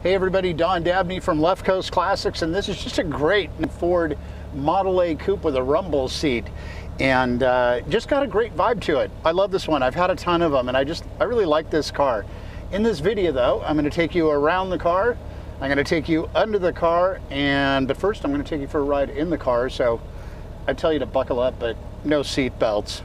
Hey everybody, Don Dabney from Left Coast Classics, and this is just a great Ford Model A Coupe with a rumble seat, and just got a great vibe to it. I love this one. I've had a ton of them, and I really like this car. In this video though, I'm going to take you around the car, I'm going to take you under the car, but first I'm going to take you for a ride in the car, so I tell you to buckle up, but no seat belts.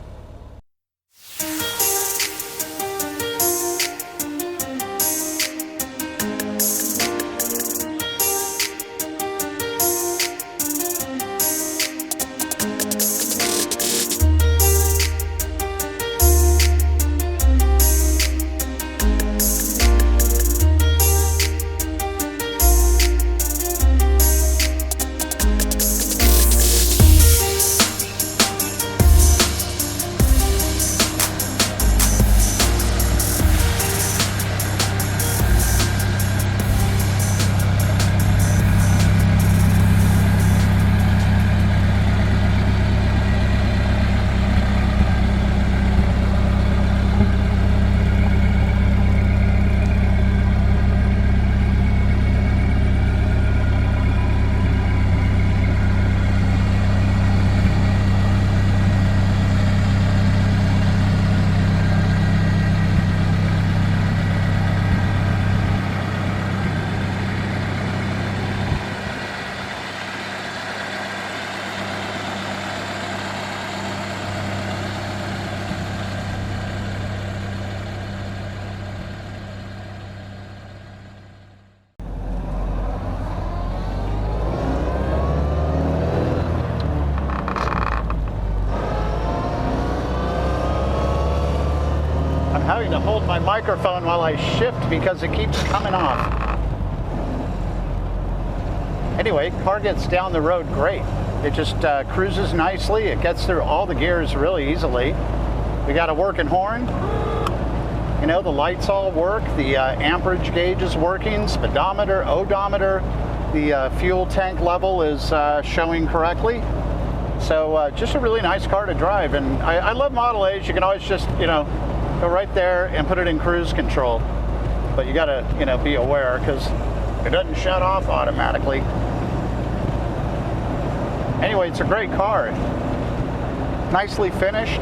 Having to hold my microphone while I shift because it keeps coming off. Anyway, car gets down the road great. It just cruises nicely. It gets through all the gears really easily. We got a working horn. You know, the lights all work. The amperage gauge is working. Speedometer, odometer. The fuel tank level is showing correctly. So just a really nice car to drive. And I love Model A's. You can always just, you know, go right there and put it in cruise control, but you gotta, you know, be aware because it doesn't shut off automatically. Anyway, it's a great car, nicely finished.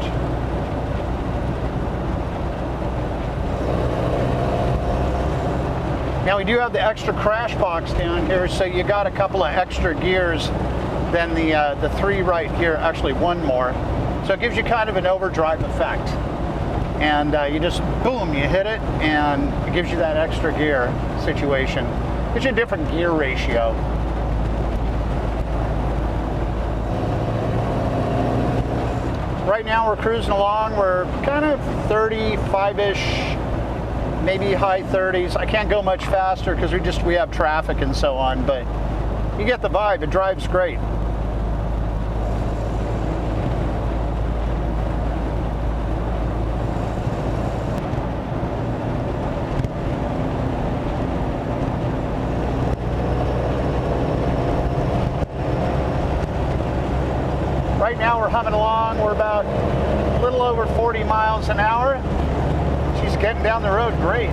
Now we do have the extra crash box down here, so you got a couple of extra gears than the three right here, actually one more, so it gives you kind of an overdrive effect. And you just, boom, you hit it, and it gives you that extra gear situation. Gives you a different gear ratio. Right now we're cruising along, we're kind of 35-ish, maybe high 30s. I can't go much faster because we have traffic and so on, but you get the vibe, it drives great. Right now we're humming along, we're about a little over 40 miles an hour. She's getting down the road great.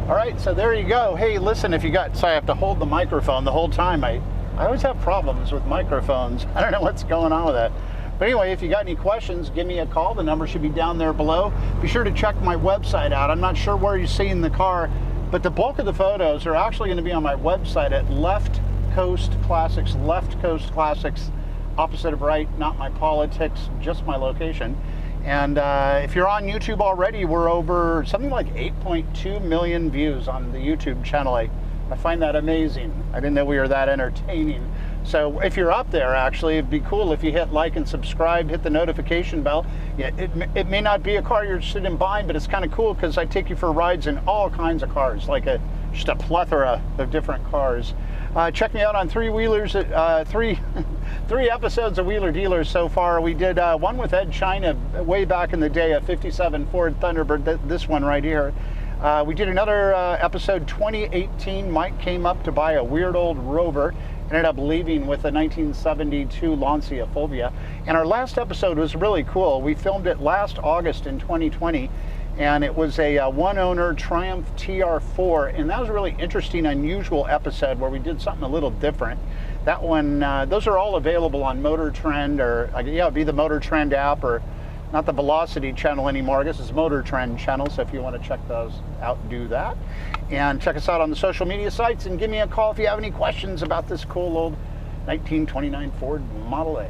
Alright, so there you go. Hey, listen, so I have to hold the microphone the whole time. I always have problems with microphones. I don't know what's going on with that. But anyway, if you got any questions, give me a call. The number should be down there below. Be sure to check my website out. I'm not sure where you're seeing the car, but the bulk of the photos are actually going to be on my website at Left Coast Classics. Left Coast Classics, opposite of right, not my politics, just my location. And if you're on YouTube already, we're over something like 8.2 million views on the YouTube channel. I find that amazing. I didn't know we were that entertaining. So if you're up there, actually, it'd be cool if you hit like and subscribe, hit the notification bell. Yeah, it may not be a car you're interested in buying, but it's kind of cool because I take you for rides in all kinds of cars, like a just a plethora of different cars. Check me out on three episodes of Wheeler Dealers so far. We did one with Ed China way back in the day, a 57 Ford Thunderbird, this one right here. We did another episode 2018. Mike came up to buy a weird old Rover, ended up leaving with a 1972 Lancia Fulvia. And our last episode was really cool. We filmed it last August in 2020. And it was a one-owner Triumph TR4, and that was a really interesting, unusual episode where we did something a little different. That one, those are all available on Motor Trend, or yeah, it'd be the Motor Trend app, or not the Velocity channel anymore. I guess it's Motor Trend channel. So if you want to check those out, do that. And check us out on the social media sites, and give me a call if you have any questions about this cool old 1929 Ford Model A.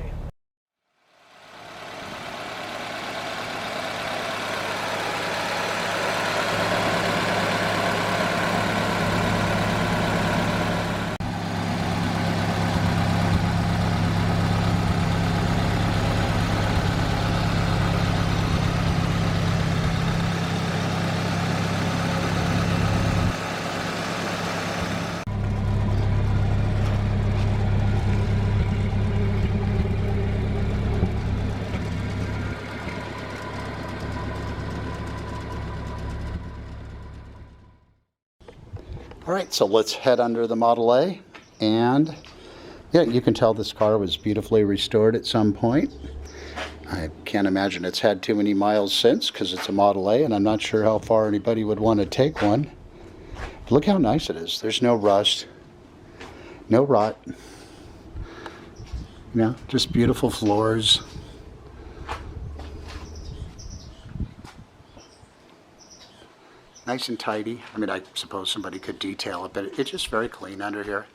All right, so let's head under the Model A, and yeah, you can tell this car was beautifully restored at some point. I can't imagine it's had too many miles since, because it's a Model A, and I'm not sure how far anybody would want to take one. But look how nice it is. There's no rust, no rot, you know, just beautiful floors. Nice and tidy. I mean, I suppose somebody could detail it, but it's just very clean under here.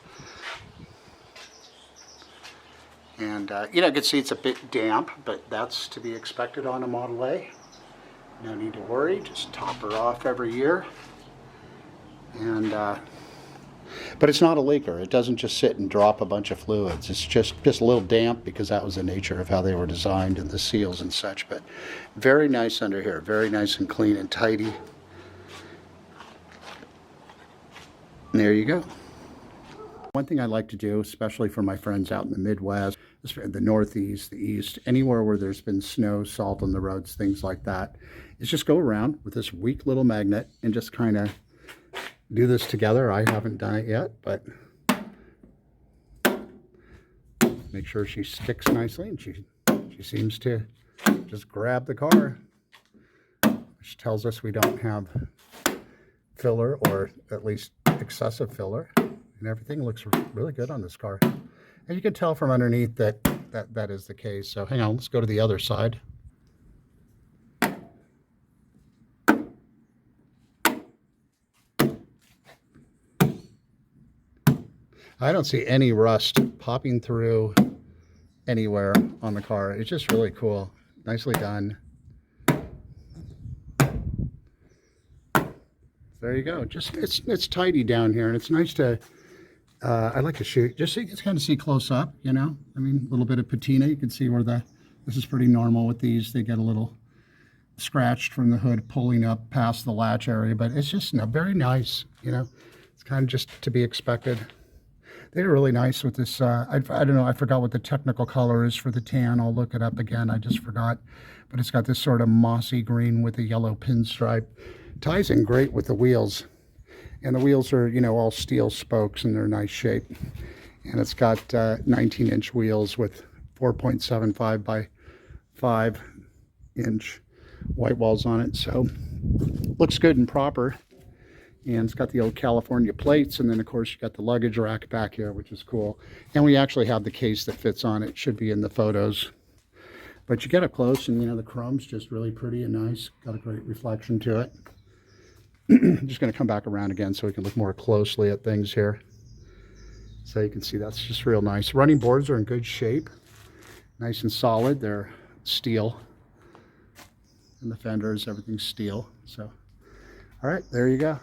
And, you know, you can see it's a bit damp, but that's to be expected on a Model A. No need to worry, just top her off every year. And, but it's not a leaker. It doesn't just sit and drop a bunch of fluids. It's just a little damp, because that was the nature of how they were designed, and the seals and such. But very nice under here, very nice and clean and tidy. There you go. One thing I like to do, especially for my friends out in the Midwest, the Northeast, the East, anywhere where there's been snow, salt on the roads, things like that, is just go around with this weak little magnet and just kind of do this together. I haven't done it yet, but make sure she sticks nicely, and she seems to just grab the car, which tells us we don't have filler, or at least excessive filler, and everything looks really good on this car. And you can tell from underneath that is the case. So hang on, let's go to the other side. I don't see any rust popping through anywhere on the car. It's just really cool. Nicely done. There you go. Just it's tidy down here, and it's nice to. I like to shoot just so you can kind of see close up. You know, I mean, a little bit of patina. You can see where this is pretty normal with these. They get a little scratched from the hood pulling up past the latch area, but it's just very nice. You know, it's kind of just to be expected. They're really nice with this. I don't know. I forgot what the technical color is for the tan. I'll look it up again. I just forgot. But it's got this sort of mossy green with a yellow pinstripe. Ties in great with the wheels, and the wheels are, you know, all steel spokes, and they're nice shape. And it's got 19-inch wheels with 4.75 by 5-inch white walls on it, so looks good and proper. And it's got the old California plates, and then of course you got the luggage rack back here, which is cool. And we actually have the case that fits on it. Should be in the photos. But you get up close, and you know, the chrome's just really pretty and nice. Got a great reflection to it. I'm just going to come back around again so we can look more closely at things here. So you can see that's just real nice. Running boards are in good shape. Nice and solid. They're steel. And the fenders, everything's steel. So, all right, there you go.